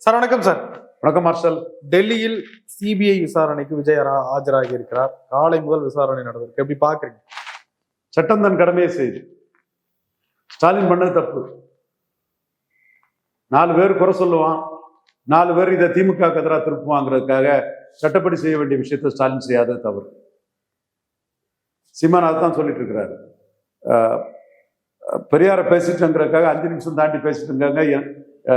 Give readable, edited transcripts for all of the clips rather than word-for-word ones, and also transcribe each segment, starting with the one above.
Sir வணக்கம் sir. வணக்கம் marshal. டெல்லியில் சிபிஐ விசாரணைக்கு விஜய் ஆஜராகி இருக்கிறார். காலை முதல் விசாரணை நடந்திருக்கு. எப்படி பாக்குறீங்க? சட்டம் தன் கடமையை செய்து. ஸ்டாலின் பண்ணது தப்பு. 4 பேர் குறை சொல்லுவான், 4 பேர் இதை திமுக எதிராக திருப்புவாங்கிறதுக்காக சட்டப்படி செய்ய வேண்டிய விஷயத்தை ஸ்டாலின் செய்யாத தவறு. சீமான் தான் சொல்லிட்டு இருக்கிறாரு. பெரியாரை பேசிட்டுங்கிறதுக்காக 5 நிமிஷம் தாண்டி பேசிட்டு இருக்காங்க.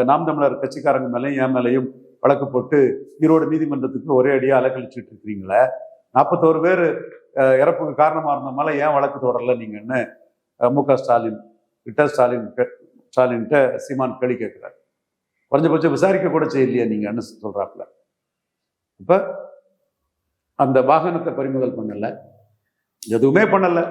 நாம் தமிழர் கட்சிக்காரங்க மேலேயும் என் மேலையும் வழக்கு போட்டு ஈரோடு நீதிமன்றத்துக்கு ஒரே அடியாக அலக்கழிச்சுட்டு இருக்கிறீங்களே. 41 பேர் இறப்புக்கு காரணமாக இருந்தனால ஏன் வழக்கு தொடரல நீங்கன்னு மு.க. ஸ்டாலின்கிட்ட சீமான் கேள்வி கேட்குறாரு. குறைஞ்சபட்சம் விசாரிக்க கூட செய்யலையே நீங்கன்னு சொல்றாப்புல. இப்போ அந்த வாகனத்தை பறிமுதல் பண்ணலை, எதுவுமே பண்ணலை.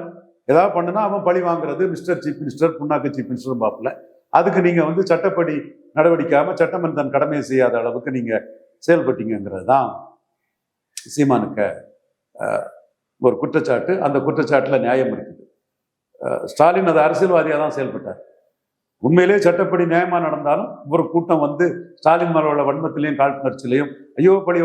ஏதாவது பண்ணுனா அவன் பழி வாங்குறது மிஸ்டர் சீஃப் மினிஸ்டர், புண்ணாக்கு சீஃப் மினிஸ்டர் பார்ப்பல. அதுக்கு நீங்கள் சட்டப்படி நடவடிக்கையாமல் சட்டமன்ற தன் கடமையை செய்யாத அளவுக்கு நீங்கள் செயல்பட்டீங்கிறது தான் சீமானுக்கு ஒரு குற்றச்சாட்டு. அந்த குற்றச்சாட்டில் நியாயம் இருக்குது. ஸ்டாலின் அது அரசியல்வாதியாக தான் செயல்பட்டார். உண்மையிலே சட்டப்படி நியாயமாக நடந்தாலும் ஒரு கூட்டம் ஸ்டாலின் மேல உள்ள வன்மத்திலையும் காழ்ப்புணர்ச்சியிலையும் ஐயோ பழி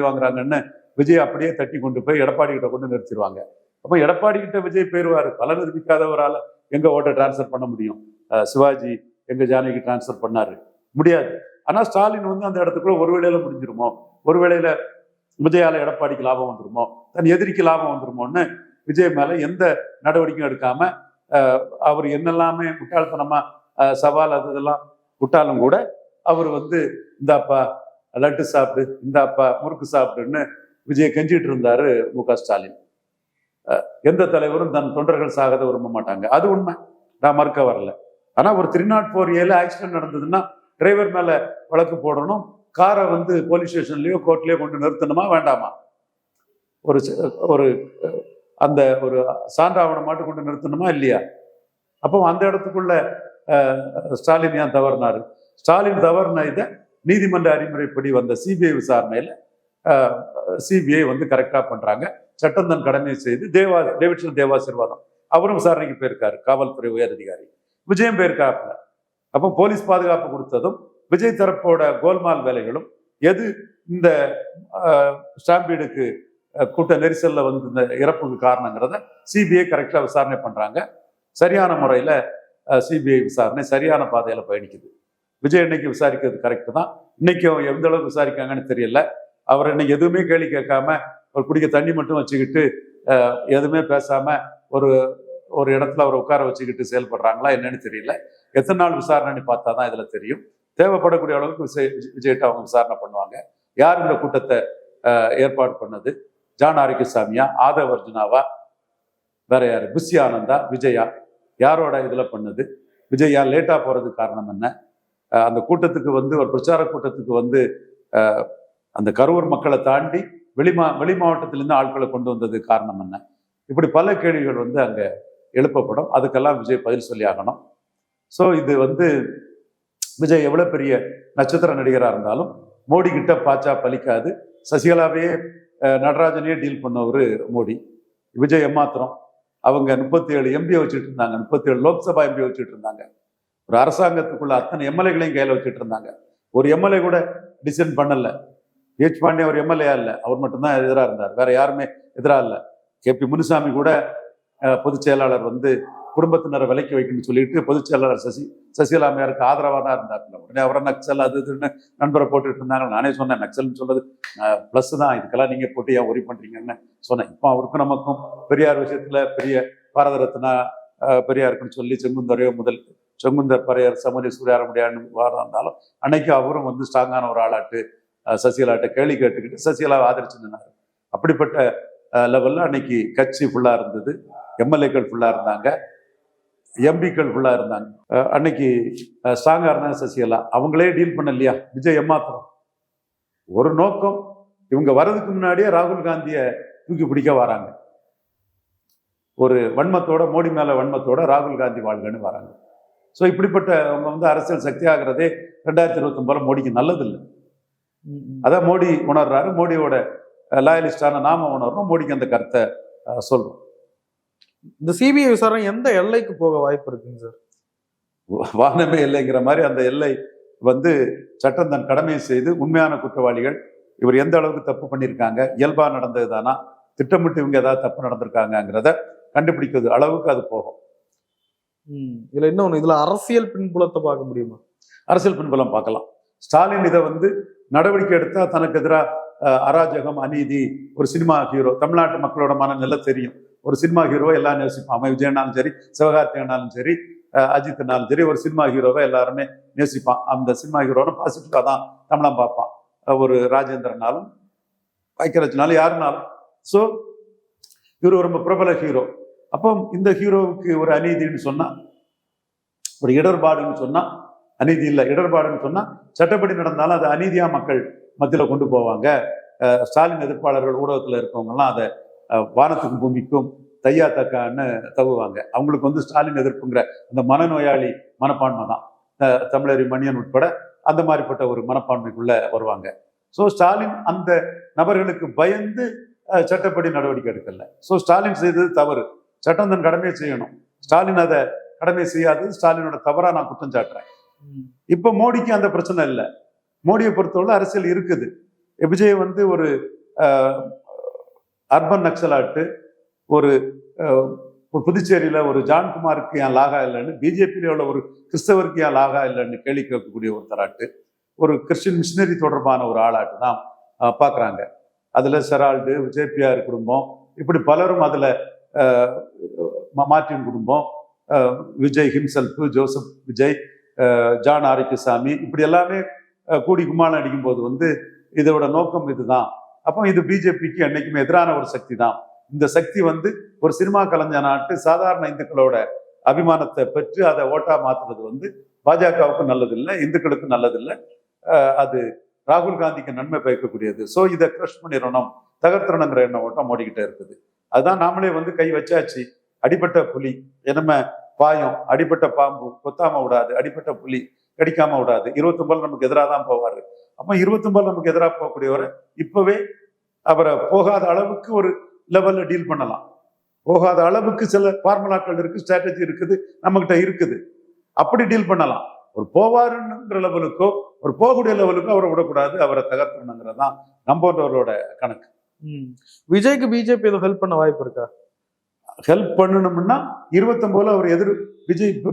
வாங்குறாங்கன்னு விஜய் அப்படியே தட்டி கொண்டு போய் எடப்பாடி கிட்ட கொண்டு நிறுத்திடுவாங்க. அப்போ எடப்பாடி கிட்ட விஜய் போயிடுவார். பல நிரூபிக்காதவரால் எங்க ஓட்டை டிரான்ஸ்ஃபர் பண்ண முடியும்? சிவாஜி எங்க ஜானகி டிரான்ஸ்ஃபர் பண்ணாரு, முடியாது. ஆனா ஸ்டாலின் அந்த இடத்துக்குள்ள ஒரு வேளையில முடிஞ்சிருமோ, ஒரு வேளையில விஜயால எடப்பாடிக்கு லாபம் வந்துருமோ, தன் எதிரிக்கு லாபம் வந்துருமோன்னு விஜய் மேல எந்த நடவடிக்கையும் எடுக்காம அவர் என்னெல்லாமே முட்டாள்தனமா சவால் அது இதெல்லாம் விட்டாலும் கூட அவர் இந்தாப்பா லட்டு சாப்பிடு, இந்தாப்பா முறுக்கு சாப்பிடுன்னு விஜய் கெஞ்சிட்டு இருந்தாரு மு.க. ஸ்டாலின். எந்த தலைவரும் தன் தொண்டர்கள் சாகத விரும்ப மாட்டாங்க, அது உண்மை, நான் மறுக்க வரல. ஆனா ஒரு 304A ஆக்சிடென்ட் நடந்ததுன்னா டிரைவர் மேல வழக்கு போடணும், காரை போலீஸ் ஸ்டேஷன்லயோ கோர்ட்லயோ கொண்டு நிறுத்தணுமா வேண்டாமா? ஒரு ஒரு அந்த ஒரு சான்றாவணம் மாட்டு கொண்டு நிறுத்தணுமா இல்லையா? அப்போ அந்த இடத்துக்குள்ள ஸ்டாலின் ஏன் தவறினாரு? ஸ்டாலின் தவறுன இதை நீதிமன்ற அறிமுறைப்படி வந்த சிபிஐ விசாரணையில சிபிஐ கரெக்டா பண்றாங்க. சட்டம் தன் கடமையை செய்து டேவிட்சன் தேவாசீர்வாதம் அவரும் விசாரணைக்கு போயிருக்காரு, காவல்துறை உயர் அதிகாரி. விஜயம் போயிருக்காப்புல. அப்போ போலீஸ் பாதுகாப்பு கொடுத்ததும் விஜய் தரப்போட கோல்மால் வேலைகளும் எது இந்த ஸ்டாம்பீடுக்கு கூட்ட நெரிசல்ல இந்த இறப்புக்கு காரணங்கிறத சிபிஐ கரெக்டா விசாரணை பண்றாங்க. சரியான முறையில சிபிஐ விசாரணை சரியான பாதையில பயணிக்குது. விஜய் இன்னைக்கு விசாரிக்கிறது கரெக்டு தான். இன்னைக்கு எந்த அளவுக்கு விசாரிக்காங்கன்னு தெரியல. அவர் இன்னைக்கு எதுவுமே கேள்வி கேட்காம ஒரு குடிக்க தண்ணி மட்டும் வச்சுக்கிட்டு எதுவுமே பேசாம ஒரு இடத்துல அவரை உட்கார வச்சுக்கிட்டு செயல்படுறாங்களா என்னன்னு தெரியல. எத்தனை நாள் விசாரணைன்னு பார்த்தா தான் இதுல தெரியும். தேவைப்படக்கூடிய அளவுக்கு விஜய்கிட்ட அவங்க விசாரணை பண்ணுவாங்க. யார் இந்த கூட்டத்தை ஏற்பாடு பண்ணது? ஜான் ஆரோக்கியசாமியா, ஆதவ் அர்ஜுனாவா, வேற யாரு? புஷி ஆனந்தா, விஜயா? யாரோட இதுல பண்ணது? விஜயா லேட்டா போறதுக்கு காரணம் என்ன? அந்த கூட்டத்துக்கு ஒரு பிரச்சார கூட்டத்துக்கு அந்த கரூர் மக்களை தாண்டி வெளி மாவட்டத்திலிருந்து ஆட்களை கொண்டு வந்தது காரணம் என்ன? இப்படி பல கேள்விகள் அங்க எழுப்பப்படும். அதுக்கெல்லாம் விஜய் பதில் சொல்லி ஆகணும். ஸோ இது விஜய் எவ்வளவு பெரிய நட்சத்திர நடிகராக இருந்தாலும் மோடி கிட்ட பாச்சா பலிக்காது. சசிகலாவையே நடராஜனையே டீல் பண்ணவர் மோடி. விஜய் ஏமாத்திரம். அவங்க 37 எம்பியை வச்சுட்டு இருந்தாங்க, 37 லோக்சபா எம்பியை வச்சுட்டு இருந்தாங்க. ஒரு அரசாங்கத்துக்குள்ள அத்தனை எம்எல்ஏகளையும் கையில வச்சுட்டு இருந்தாங்க. ஒரு எம்எல்ஏ கூட டிசைன் பண்ணல. ஹெச் பாண்டியா ஒரு எம்எல்ஏ இல்லை, அவர் மட்டும்தான் எதிராக இருந்தார், வேற யாருமே எதிராக இல்லை. KP முனுசாமி கூட பொதுச் செயலாளர் குடும்பத்தினரை விலைக்கு வைக்கணும்னு சொல்லிட்டு பொதுச் செயலாளர் சசிகலாமையாருக்கு ஆதரவாக தான் இருந்தார். உடனே அவரை நக்சல் அது இதுன்னு நண்பரை போட்டுட்டு இருந்தாங்க. நானே சொன்னேன், நக்சல்னு சொல்றது பிளஸ் தான், இதுக்கெல்லாம் நீங்க போட்டு ஏன் ஒரி பண்றீங்கன்னு சொன்னேன். இப்போ அவருக்கும் நமக்கும் பெரியார் விஷயத்துல பெரிய பாரத ரத்னா பெரியாருக்குன்னு சொல்லி செங்குந்தர் பரையர் சமூக சூரியார முடியாதுன்னு வாரம் இருந்தாலும் அன்னைக்கு அவரும் ஸ்ட்ராங்கான ஒரு ஆளாட்டு சசிகலாட்ட கேள்வி கேட்டுக்கிட்டு சசிகலாவை ஆதரிச்சு நின்னாரு. அப்படிப்பட்ட லெவல்ல அன்னைக்கு கட்சி ஃபுல்லா இருந்தது, எம்எல்ஏக்கள் ஃபுல்லா இருந்தாங்க, எம்பிக்கள் ஃபுல்லா இருந்தாங்க. அன்னைக்கு ஸ்ட்ராங்கா இருந்தாங்க சசிகலா. அவங்களே டீல் பண்ண இல்லையா? விஜய் ஏமாத்திரம். ஒரு நோக்கம், இவங்க வர்றதுக்கு முன்னாடியே ராகுல் காந்தியை தூக்கி பிடிக்க வராங்க. ஒரு வன்மத்தோட, மோடி மேல வன்மத்தோட ராகுல் காந்தி வாழ்கன்னு வராங்க. ஸோ இப்படிப்பட்ட அவங்க அரசியல் சக்தி ஆகிறதே 2029 மோடிக்கு நல்லது இல்லை. அதான் மோடி உணர்றாரு. மோடியோட லாயலிஸ்டான நாம உணர்றோம். மோடிக்கு அந்த கருத்தை சொல்றோம். இந்த சிபிஐ விசாரணை எந்த எல்லைக்கு போக வாய்ப்பு இருக்குங்க சார்? வானமே இல்லைங்கிற மாதிரி அந்த எல்லை வந்து சட்டம் தன் கடமையை செய்து உண்மையான குற்றவாளிகள் இவர் எந்த அளவுக்கு தப்பு பண்ணியிருக்காங்க, இயல்பா நடந்தது தானா, திட்டமிட்டு இவங்க ஏதாவது தப்பு நடந்திருக்காங்கிறத கண்டுபிடிக்கிறது அளவுக்கு அது போகும். இதுல இன்னொன்னு, இதுல அரசியல் பின்புலத்தை பார்க்க முடியுமா? அரசியல் பின்புலம் பார்க்கலாம். ஸ்டாலின் இதை வந்து நடவடிக்கை எடுத்தா தனக்கு எதிராக அராஜகம், அநீதி, ஒரு சினிமா ஹீரோ, தமிழ்நாட்டு மக்களோட மனநிலை தெரியும். ஒரு சினிமா ஹீரோவை எல்லாம் நேசிப்பான். அவன் விஜயனாலும் சரி, சிவகார்த்திகனாலும் சரி, அஜித்னாலும் சரி, ஒரு சினிமா ஹீரோவை எல்லாருமே நேசிப்பான். அந்த சினிமா ஹீரோவை பாசிட்டிவா தான் தமிழன் பார்ப்பான். ஒரு ராஜேந்திரனாலும் வைக்கரச்சனாலும் யாருனாலும். ஸோ இவர் ரொம்ப பிரபல ஹீரோ. அப்போ இந்த ஹீரோவுக்கு ஒரு அநீதின்னு சொன்னா, ஒரு இடர்பாடுன்னு சொன்னா, அநீதி இல்லை இடர்பாடுன்னு சொன்னா சட்டப்படி நடந்தாலும் அது அநீதியா மக்கள் மத்தியில் கொண்டு போவாங்க. ஸ்டாலின் எதிர்ப்பாளர்கள் ஊடகத்தில் இருக்கவங்கலாம் அதை வானத்துக்கும் பூமிக்கும் தையா தக்கான்னு தவுவாங்க. அவங்களுக்கு வந்து ஸ்டாலின் எதிர்ப்புங்கிற அந்த மனநோயாளி மனப்பான்மை தான். தமிழறி மணியன் உட்பட அந்த மாதிரிப்பட்ட ஒரு மனப்பான்மைக்குள்ள வருவாங்க. ஸோ ஸ்டாலின் அந்த நபர்களுக்கு பயந்து சட்டப்படி நடவடிக்கை எடுக்கல. ஸோ ஸ்டாலின் செய்தது தவறு. சட்டம் தன் கடமையை செய்யணும். ஸ்டாலின் அதை கடமை செய்யாதது ஸ்டாலினோட தவறா நான் குற்றம் சாட்டுறேன். இப்ப மோடிக்கு அந்த பிரச்சனை இல்லை. மோடியை பொறுத்தவரை அரசியல் இருக்குது. விஜய் வந்து ஒரு அர்பன் நக்சலாட்டு, ஒரு புதுச்சேரியில ஒரு ஜான்குமாருக்கு ஏன் லாகா இல்லைன்னு, பிஜேபியில உள்ள ஒரு கிறிஸ்தவருக்கு ஏன் லாகா இல்லைன்னு கேள்வி கேட்கக்கூடிய ஒரு தராட்டு, ஒரு கிறிஸ்டின் மிஷினரி தொடர்பான ஒரு ஆளாட்டு தான் பார்க்குறாங்க. அதுல செரால்டு, விஜய்பிஆர் குடும்பம், இப்படி பலரும் அதுல மார்ட்டின் குடும்பம், Vijay himself, Joseph Vijay, John Arokiasamy, இப்படி எல்லாமே கூடி கும்மாளம் அடிக்கும் போது வந்து இதோட நோக்கம் இதுதான். அப்போ இது பிஜேபிக்கு என்னைக்குமே எதிரான ஒரு சக்தி தான். இந்த சக்தி வந்து ஒரு சினிமா கலைஞர் நாட்டு சாதாரண இந்துக்களோட அபிமானத்தை பெற்று அதை ஓட்டா மாத்துறது வந்து பாஜகவுக்கு நல்லதில்லை, இந்துக்களுக்கு நல்லதில்லை. அது ராகுல் காந்திக்கு நன்மை பயக்கக்கூடியது. ஸோ இதை கிரஷ் பண்ணிடணும், தகர்த்தணுங்கிற எண்ணம் ஓட்டம் ஓடிக்கிட்டே இருக்குது. அதுதான் நாமளே வந்து கை வச்சாச்சு. அடிப்பட்ட புலி என்னம பாயம், அடிப்பட்ட பாம்பு கொத்தாம விடாது, அடிப்பட்ட புலி கடிக்காம விடாது. 29 நமக்கு எதிராக தான் போவாரு. அப்ப 29 நமக்கு எதிராக போகக்கூடியவரை இப்பவே அவரை போகாத அளவுக்கு ஒரு லெவல்ல டீல் பண்ணலாம். போகாத அளவுக்கு சில ஃபார்முலாக்கள் இருக்கு, ஸ்ட்ராட்டஜி இருக்குது, நம்ம கிட்ட இருக்குது. அப்படி டீல் பண்ணலாம். ஒரு போவாருங்கிற லெவலுக்கோ ஒரு போகக்கூடிய லெவலுக்கோ அவரை விடக்கூடாது, அவரை தகர்த்தணுங்கிறதான் நம்போன்றவரோட கணக்கு. விஜய்க்கு பிஜேபி ஏதோ ஹெல்ப் பண்ண வாய்ப்பு இருக்கா? ஹெல்ப் பண்ணணும்னா 29 அவர்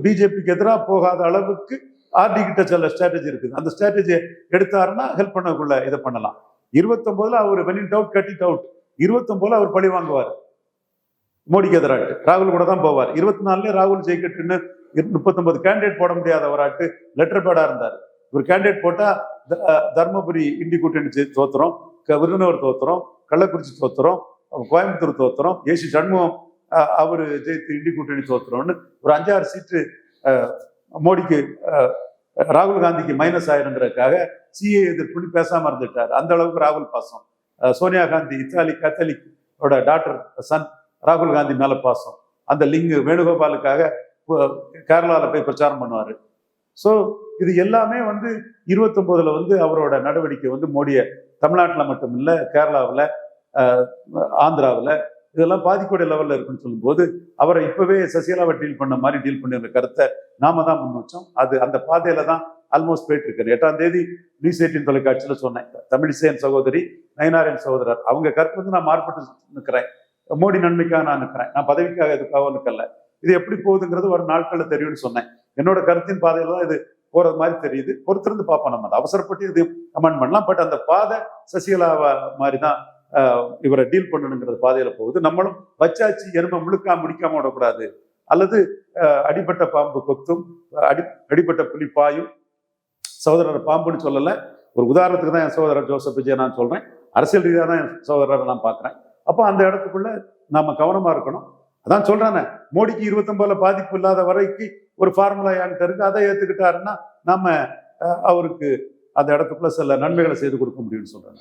பிஜேபிக்கு எதிராக போகாத அளவுக்கு ஆர்டி கிட்ட சில ஸ்ட்ராட்டஜி இருக்குது. அந்த ஸ்ட்ராட்டஜியை எடுத்தாருன்னா ஹெல்ப் பண்ணக்குள்ள இதை பண்ணலாம். 29 அவர் வெனிட் அவுட், கட்டிட் அவுட். 29 அவர் பழி வாங்குவார் மோடிக்கு எதிராட்டு. ராகுல் கூட தான் போவார். 24 ராகுல் ஜெயிக்கட்டுன்னு 39 கேண்டிடேட் போட முடியாதவராட்டு லெட்டர் பேடா இருந்தார். ஒரு கேண்டிடேட் போட்டா தர்மபுரி இண்டி கூட்டணி தோத்துறோம், விருதுநகர் தோத்துறோம், கள்ளக்குறிச்சி தோத்துறோம், கோயம்புத்தூர் தோத்துறோம், ஏசி சண்முகம் அவரு ஜெயித்து இண்டி கூட்டணி தோத்துறோம்னு ஒரு 5-6 சீட்டு மோடிக்கு ராகுல் காந்திக்கு மைனஸ் ஆயிருங்கிறதுக்காக சிஏ எதிர்ப்புன்னு பேசாம இருந்துட்டார். அந்த அளவுக்கு ராகுல் பாசம். சோனியா காந்தி இத்தாலி கத்தலிக்கோட டாக்டர் சன் ராகுல் காந்தி மேல பாசம். அந்த லிங்கு வேணுகோபாலுக்காக கேரளால போய் பிரச்சாரம் பண்ணுவாரு. ஸோ இது எல்லாமே வந்து 29 வந்து அவரோட நடவடிக்கை வந்து மோடியை தமிழ்நாட்டில் மட்டும் இல்லை, கேரளாவில், ஆந்திராவில் இதெல்லாம் பாதிக்கூடிய லெவலில் இருக்குன்னு சொல்லும்போது அவரை இப்பவே சசிகலாவை டீல் பண்ண மாதிரி டீல் பண்ணுற கருத்தை நாம தான் முன் வச்சோம். அது அந்த பாதையில தான் ஆல்மோஸ்ட் போயிட்டு இருக்காரு. 8ஆம் தேதி நியூஸ் 18 தொலைக்காட்சியில் சொன்னேன், தமிழிசையன் சகோதரி, நயினாரின் சகோதரர், அவங்க கருத்து வந்து நான் மாறுபட்டு நிற்கிறேன். மோடி நன்மைக்காக நான் நிற்கிறேன், நான் பதவிக்காக எதுக்காக நிற்கல. இது எப்படி போகுதுங்கிறது ஒரு நாட்களில் தெரியும்னு சொன்னேன். என்னோட கருத்தின் பாதையில தான் இது போறது மாதிரி தெரியுது. பொறுத்திருந்து பார்ப்போம். நம்ம அதை அவசரப்பட்டு இது கமெண்ட் பண்ணலாம். பட் அந்த பாதை சசிகலாவா மாதிரி தான் இவரை டீல் பண்ணணுங்கிறது பாதையில போகுது. நம்மளும் வச்சாச்சு எருமை முழுக்காம முடிக்காம விடக்கூடாது. அல்லது அடிப்பட்ட பாம்பு கொத்தும், அடிப்பட்ட புலி பாயும். சகோதரர் பாம்புன்னு சொல்லல, ஒரு உதாரணத்துக்கு தான் என் சகோதரர் ஜோசப் விஜய் நான் சொல்றேன். அரசியல் ரீதியாக தான் என் சகோதரரை நான் பார்க்குறேன். அப்போ அந்த இடத்துக்குள்ள நாம கவனமா இருக்கணும். அதான் சொல்றானே, மோடிக்கு 29 பாதிப்பு இல்லாத வரைக்கும் ஒரு ஃபார்முலா என்கிட்ட இருக்கு, அதை ஏத்துக்கிட்டாருன்னா நம்ம அவருக்கு அந்த இடத்துக்குள்ள சில நன்மைகளை செய்து கொடுக்க முடியும்னு சொல்றாங்க.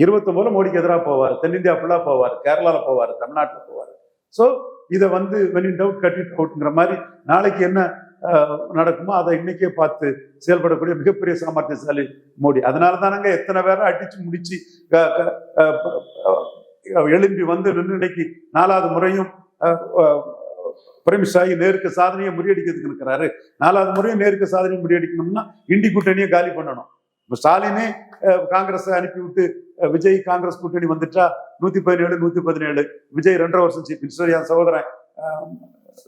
29 மோடிக்கு எதிராக போவார், தென்னிந்தியா ஃபுல்லா போவார், கேரளால போவார், தமிழ்நாட்டில் போவார். ஸோ இதை வந்து வெனிட் அவுட் கட்டிட் அவுட்ங்கிற மாதிரி நாளைக்கு என்ன நடக்குமோ அதை இன்னைக்கே பார்த்து செயல்படக்கூடிய மிகப்பெரிய சாமர்த்தியசாலி மோடி. அதனால தானங்க எத்தனை பேரை அடிச்சு முடிச்சு எழும்பி வந்து நின்று இன்னைக்கு 4வது முறையும் பிரமிஸ் ஆகி நேருக்கு சாதனையை முறியடிக்கிறதுக்கு இருக்கிறாரு. 4வது முறையும் நேருக்கு சாதனையை முறியடிக்கணும்னா இண்டி கூட்டணியை காலி பண்ணணும். இப்ப ஸ்டாலினே காங்கிரஸ் அனுப்பிவிட்டு விஜய் காங்கிரஸ் கூட்டணி வந்துட்டா 117 117, விஜய் 2.5 வருஷம் சீஃப் மினிஸ்டர், என் சகோதரன்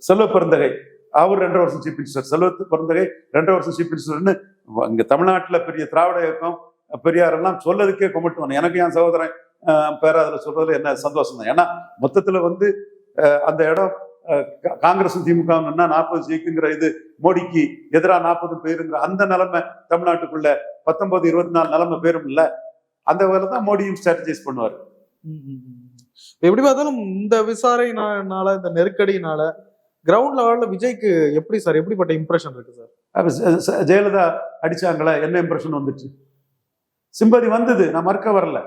செல்வ பெருந்தகை அவர் 2.5 வருஷம் சீஃப் மினிஸ்டர், செல்வ பெருந்தகை 2.5 வருஷம் சீஃப் மினிஸ்டர்னு இங்க தமிழ்நாட்டுல பெரிய திராவிட இயக்கம் பெரியார் எல்லாம் சொல்லதுக்கே கும்பிட்டுவாங்க. எனக்கு என் சகோதரன் பேர அதுல சொல்றதுல என்ன சந்தோஷம் தான். ஏன்னா மொத்தத்துல வந்து அந்த இடம் காங்கிரஸும் திமுகன்னா 40 ஜெயிக்குங்கிற இது மோடிக்கு எதிராக 40 பேருங்கிற அந்த நிலைமை தமிழ்நாட்டுக்குள்ள 19 24 நிலைமை பேரும் இல்ல. அந்த வேலை தான் மோடியும் ஸ்ட்ராட்டஜைஸ் பண்ணுவார். எப்படி பார்த்தாலும் இந்த விசாரணைனால இந்த நெருக்கடினால கிரவுண்ட் லெவல்ல விஜய்க்கு எப்படி சார், எப்படிப்பட்ட இம்ப்ரெஷன் இருக்கு சார்? ஜெயலலிதா அடிச்சாங்களே, என்ன இம்ப்ரெஷன் வந்துச்சு? சிம்பதி வந்தது, நான் மறுக்க வரல,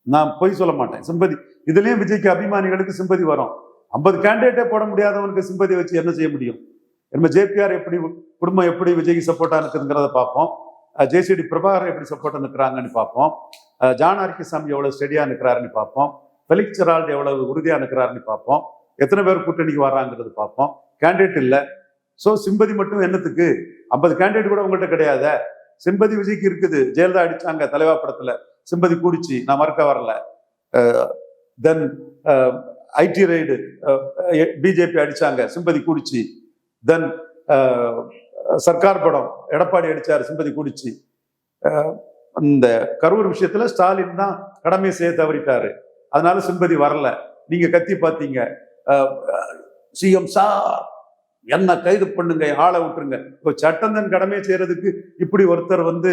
நான் பொய் சொல்ல மாட்டேன். சிம்பதி இதுலயும் விஜய்க்கு அபிமானிகளுக்கு சிம்பதி வரும். 50 கேண்டிடேட்டே போட முடியாதவனுக்கு சிம்பதியை வச்சு என்ன செய்ய முடியும்? நம்ம ஜேபிஆர் எப்படி குடும்பம் எப்படி விஜய்க்கு சப்போர்ட்டா இருக்குதுங்கிறத பார்ப்போம். ஜேசிடி பிரபாகர் எப்படி சப்போர்ட்டா நிற்கிறாங்கன்னு பார்ப்போம். ஜான் ஆர்கிசாமி எவ்வளவு ஸ்டெடியா நிற்கிறாருன்னு பார்ப்போம். ஃபெலிக்ஸ் ஜெரால்டு எவ்வளவு உறுதியா நிற்கிறாருன்னு பார்ப்போம். எத்தனை பேர் கூட்டணிக்கு வர்றாங்கிறது பார்ப்போம். கேண்டிடேட் இல்லை. ஸோ சிம்பதி மட்டும் என்னத்துக்கு? 50 கேண்டிடேட் கூட உங்கள்கிட்ட கிடையாத. சிம்பதி விஜய்க்கு இருக்குது. ஜெயலலிதா அடிச்சாங்க தலைவா படத்துல, சிம்பதி கூடிச்சு, நான் மறுக்க வரல. தென் ஐடி ரைடு பிஜேபி அடிச்சாங்க, சிம்பதி கூடிச்சு. தென் சர்க்கார் படம் எடப்பாடி அடிச்சாரு, சிம்பதி கூடிச்சு. இந்த கரூர் விஷயத்துல ஸ்டாலின் தான் கடமையை செய்ய தவறிட்டாரு, அதனால சிம்பதி வரல. நீங்க கத்தி பார்த்தீங்க, சிஎம் சார் என்ன கைது பண்ணுங்க, ஆளை விட்டுருங்க. இப்போ சட்டம் தன் கடமையை செய்யறதுக்கு இப்படி ஒருத்தர் வந்து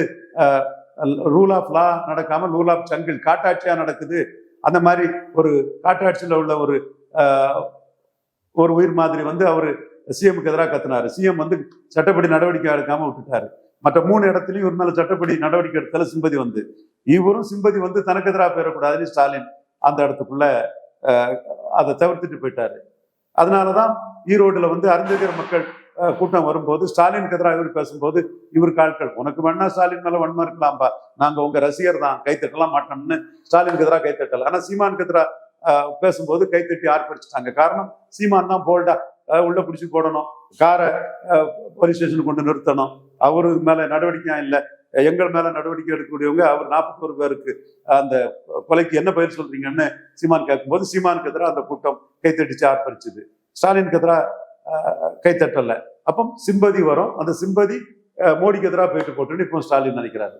ரூல் ஆஃப் லா நடக்காம ரூல் ஆஃப் ஜங்கிள் காட்டாட்சியா நடக்குது. அந்த மாதிரி ஒரு காட்டாட்சியில் உள்ள ஒரு உயிர் மாதிரி வந்து அவரு சிஎம்க்கு எதிராக கத்தினாரு. சிஎம் வந்து சட்டப்படி நடவடிக்கை எடுக்காம விட்டுட்டாரு. மற்ற 3 இடத்துலையும் இவர் மேல சட்டப்படி நடவடிக்கை எடுத்தால சிம்பதி வந்து, இவரும் சிம்பதி வந்து தனக்கு எதிராக பெறக்கூடாதுன்னு ஸ்டாலின் அந்த இடத்துக்குள்ள அதை தவிர்த்துட்டு போயிட்டாரு. அதனாலதான் ஈரோடுல வந்து அறிஞர் மக்கள் கூட்டம் வரும்போது ஸ்டாலினுக்கு எதிராக இவர் பேசும்போது இவருக்கு ஆட்கள், உனக்கு வேணா ஸ்டாலின் மேல வன்மை இருக்கலாம்பா, நாங்க உங்க ரசிகர் தான், கைத்தட்டலாம் மாட்டோம்னு ஸ்டாலினுக்கு எதிராக கைத்தட்டல. ஆனா சீமானுக்கு எதிராக பேசும்போது கைத்தட்டி ஆர்ப்பரிச்சுட்டாங்க. காரணம், சீமான் தான் போல்டா உள்ள பிடிச்சி போடணும், காரை போலீஸ் ஸ்டேஷனுக்கு கொண்டு நிறுத்தணும், அவரு மேல நடவடிக்கையா இல்லை, எங்கள் மேல நடவடிக்கை எடுக்கக்கூடியவங்க அவர் 41 பேருக்கு அந்த கொலைக்கு என்ன பயிர் சொல்றீங்கன்னு சீமான் கேட்கும்போது சீமானுக்கு எதிராக அந்த கூட்டம் கைத்தட்டிச்சு ஆர்ப்பரிச்சுது. ஸ்டாலினுக்கு எதிராக கைத்தட்டல. அப்போ சிம்பதி வரும். அந்த சிம்பதி மோடிக்கு எதிராக போயிட்டு போட்டுன்னு இப்போ ஸ்டாலின் நினைக்கிறாரு.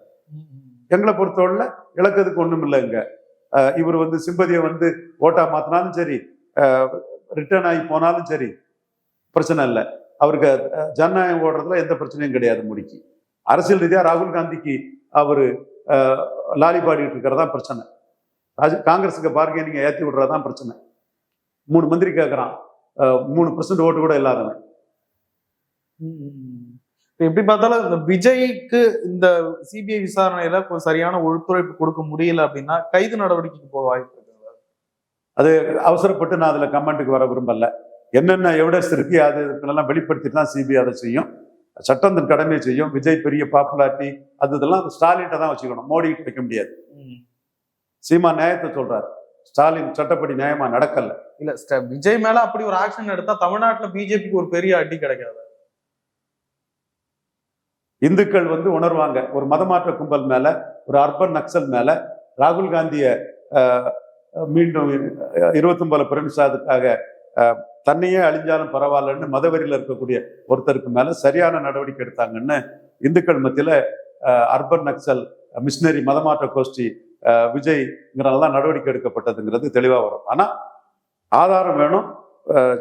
எங்களை பொறுத்தவரை இழக்கிறதுக்கு ஒண்ணும் இல்லைங்க. இவர் வந்து சிம்பதியை வந்து ஓட்டா மாத்தினாலும் சரி, ரிட்டர்ன் ஆகி போனாலும் சரி, பிரச்சனை இல்லை. அவருக்கு ஜனநாயகம் ஓடுறதுல எந்த பிரச்சனையும் கிடையாது மோடிக்கு. அரசியல் ரீதியா ராகுல் காந்திக்கு அவரு லாலி பாடிட்டு இருக்கிறதா பிரச்சனை. காங்கிரஸுக்கு பார்கெனிங்க ஏற்றி விடுறதான் பிரச்சனை. 3 மந்திரி கேட்கறான், 3% ஓட்டு கூட இல்லாதவன். எப்படி பார்த்தாலும் இந்த விஜய்க்கு இந்த சிபிஐ விசாரணையில சரியான ஒத்துழைப்பு கொடுக்க முடியல அப்படின்னா கைது நடவடிக்கைக்கு போக வாய்ப்பு இருக்கு. அது அவசரப்பட்டு நான் அதுல கமெண்ட்டுக்கு வர விரும்பல. என்னென்ன எவிடன்ஸ் இருக்கு அது இதெல்லாம் வெளிப்படுத்திட்டு தான் சிபிஐ அதை செய்யும். சட்டம் தன் கடமையை செய்யும். விஜய் பெரிய பாப்புலாரிட்டி அது இதெல்லாம் ஸ்டாலின்ட்ட தான் வச்சுக்கணும், மோடி கிட்ட வைக்க முடியாது. சீமா நியாயத்தை சொல்றாரு, ஸ்டாலின் சட்டப்படி நியாயமா நடக்கல. இல்ல விஜய் மேல அப்படி ஒரு ஆக்ஷன் எடுத்தா தமிழ்நாட்டுல பிஜேபிக்கு ஒரு பெரிய அடி கிடைக்காது. இந்துக்கள் வந்து உணர்வாங்க. ஒரு மதமாற்ற கும்பல் மேல, ஒரு அர்பன் நக்சல் மேல ராகுல் காந்திய மீண்டும் 29 பிரமிசாதுக்காக தன்னையே அழிஞ்சாலும் பரவாயில்லன்னு மதவெறியில இருக்கக்கூடிய ஒருத்தருக்கு மேல சரியான நடவடிக்கை எடுத்தாங்கன்னு இந்துக்கள் மத்தியில அர்பன் நக்சல் மிஷினரி மதமாற்ற கோஷ்டி விஜய்ங்கிறதெல்லாம் நடவடிக்கை எடுக்கப்பட்டதுங்கிறது தெளிவா வரும். ஆனா ஆதாரம் வேணும்,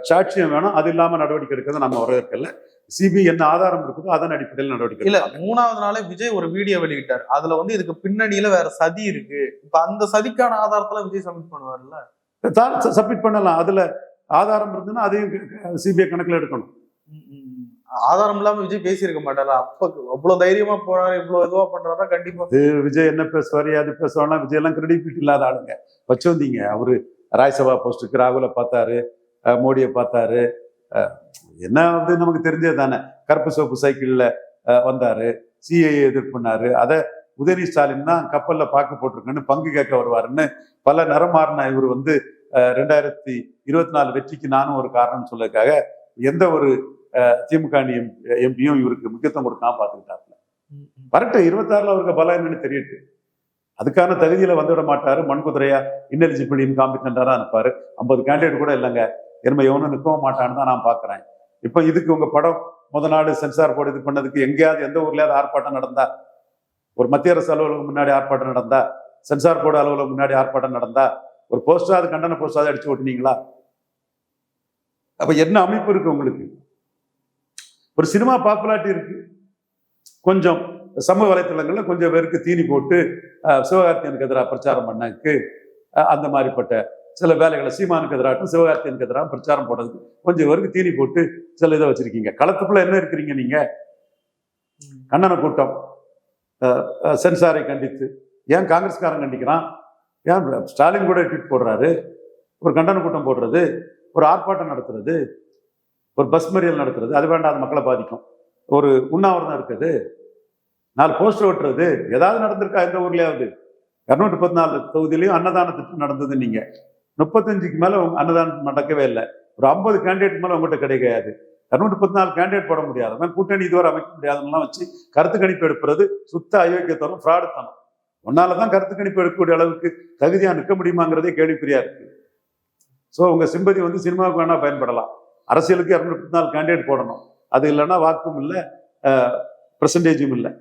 சாட்சியம் வேணும். அது இல்லாம நடவடிக்கை எடுக்கிறது நம்ம வரவேற்கல. சிபிஐ என்ன ஆதாரம் இருக்குதோ அதன் அடிப்படையில் நடவடிக்கை இல்ல. 3வது நாளே விஜய் ஒரு வீடியோ வெளியிட்டார். அதுல வந்து இதுக்கு பின்னணியில வேற சதி இருக்கு. இப்ப அந்த சதிக்கான ஆதாரத்துல விஜய் சப்மிட் பண்ணுவார்ல, சப்மிட் பண்ணலாம். அதுல ஆதாரம் இருந்ததுன்னா அதையும் சிபிஐ கணக்குல எடுக்கணும். ஆதாரம் இல்லாம விஜய் பேசியிருக்க மாட்டாரா? அப்ப அவ்வளவு தைரியமா போறாரு, இவ்வளவு இதுவா பண்றாரா? கண்டிப்பா விஜய் என்ன பேசுவாரு, அது பேசுவாருன்னா விஜய் எல்லாம் கிரெடிபிலிட்டி இல்லாத ஆளுங்க வச்சு வந்தீங்க. அவரு ராஜ்யசபா போஸ்டுக்கு ராகுலை பார்த்தாரு, மோடியை பார்த்தாரு. என்ன வந்து நமக்கு தெரிஞ்சது தானே. கருப்பு சோப்பு சைக்கிள்ல வந்தாரு, சிஐஏ எதிர்ப்புனாரு. அதை உதயநிதி ஸ்டாலின் தான் கப்பல்ல பாக்கு போட்டிருக்கேன்னு பங்கு கேட்க வருவாருன்னு பல நிறம் மாறின இவர் வந்து 2024 வெற்றிக்கு நானும் ஒரு காரணம்னு சொல்லதுக்காக எந்த ஒரு திமுக எம்பியும் இவருக்கு முக்கியத்துவம் கொடுக்காம பார்த்துக்கிட்டாப்புல. வரட்டும், 26ல அவருக்கு பலம் என்னன்னு தெரியட்டு. அதுக்கான தகுதியில வந்துவிட மாட்டாரு. மண்குதிரையா இன்னெலிஜிபிள் இன்காம்பிட்டன்டா இருப்பாரு. 50 கேண்டிடேட் கூட இல்லைங்க. எவனும் நிற்கவும் மாட்டான்னு தான் நான் பாக்குறேன். இப்ப இதுக்கு உங்க படம் முத நாடு சென்சார் போர்டு இது பண்ணதுக்கு எங்கேயாவது எந்த ஊர்லயாவது ஆர்ப்பாட்டம் நடந்தா, ஒரு மத்திய அரசு அலுவலகம் முன்னாடி ஆர்ப்பாட்டம் நடந்தா, சென்சார் போர்டு அலுவலகம் முன்னாடி ஆர்ப்பாட்டம் நடந்தா, ஒரு போஸ்டாவது கண்டன போஸ்டாவது அடிச்சு ஓட்டுனீங்களா? அப்ப என்ன அமைப்பு இருக்கு உங்களுக்கு? ஒரு சினிமா பாப்புலாரிட்டி இருக்கு, கொஞ்சம் சமூக வலைத்தளங்கள்ல கொஞ்சம் பேருக்கு தீனி போட்டு சிவகார்த்தியனுக்கு எதிராக பிரச்சாரம் பண்ணக்கு அந்த மாதிரிப்பட்ட சில வேலைகளை, சீமானுக்கு எதிராக சிவகார்த்தியனுக்கு எதிராக பிரச்சாரம் போடுறதுக்கு கொஞ்சம் பேருக்கு தீனி போட்டு சில இதை வச்சிருக்கீங்க. களத்துக்குள்ள என்ன இருக்கிறீங்க நீங்க? கண்டன கூட்டம், சென்சாரை கண்டித்து, ஏன் காங்கிரஸ்காரன் கண்டிக்கிறான், ஏன் ஸ்டாலின் கூட ட்வீட் போடுறாரு, ஒரு கண்டன கூட்டம் போடுறது, ஒரு ஆர்ப்பாட்டம் நடத்துறது, ஒரு பஸ் மறியல் நடத்துறது, அது வேண்டாம், மக்களை பாதிக்கும். ஒரு உண்ணாவிரதம் இருக்குது, 4 போஸ்டர் ஓட்டுறது, ஏதாவது நடந்திருக்கா எந்த ஊர்லயாவது? 214 தொகுதியிலையும் அன்னதான திட்டம் நடந்தது. நீங்க 35க்கு மேல அன்னதானம் நடக்கவே இல்லை. ஒரு 50 கேண்டிடேட் மேல உங்கள்கிட்ட கிடையாது. 214 கேண்டிடேட் போட முடியாது, கூட்டணி இதுவரை அமைக்க முடியாதுலாம் வச்சு கருத்து கணிப்பு எடுப்புறது சுத்த அயோக்கியத்தனம், ஃப்ராடுத்தனம். ஒன்னாலதான் கருத்து கணிப்பு எடுக்கக்கூடிய அளவுக்கு தகுதியா நிற்க முடியுமாங்கிறதே கேள்விக்குறியா இருக்கு. ஸோ உங்க சிம்பதி சினிமாவுக்கு வேணா பயன்படலாம், அரசியலுக்கு 214 கேண்டிடேட் போடணும். அது இல்லைன்னா வாக்கும் இல்லை, பெர்சன்டேஜும் இல்லை.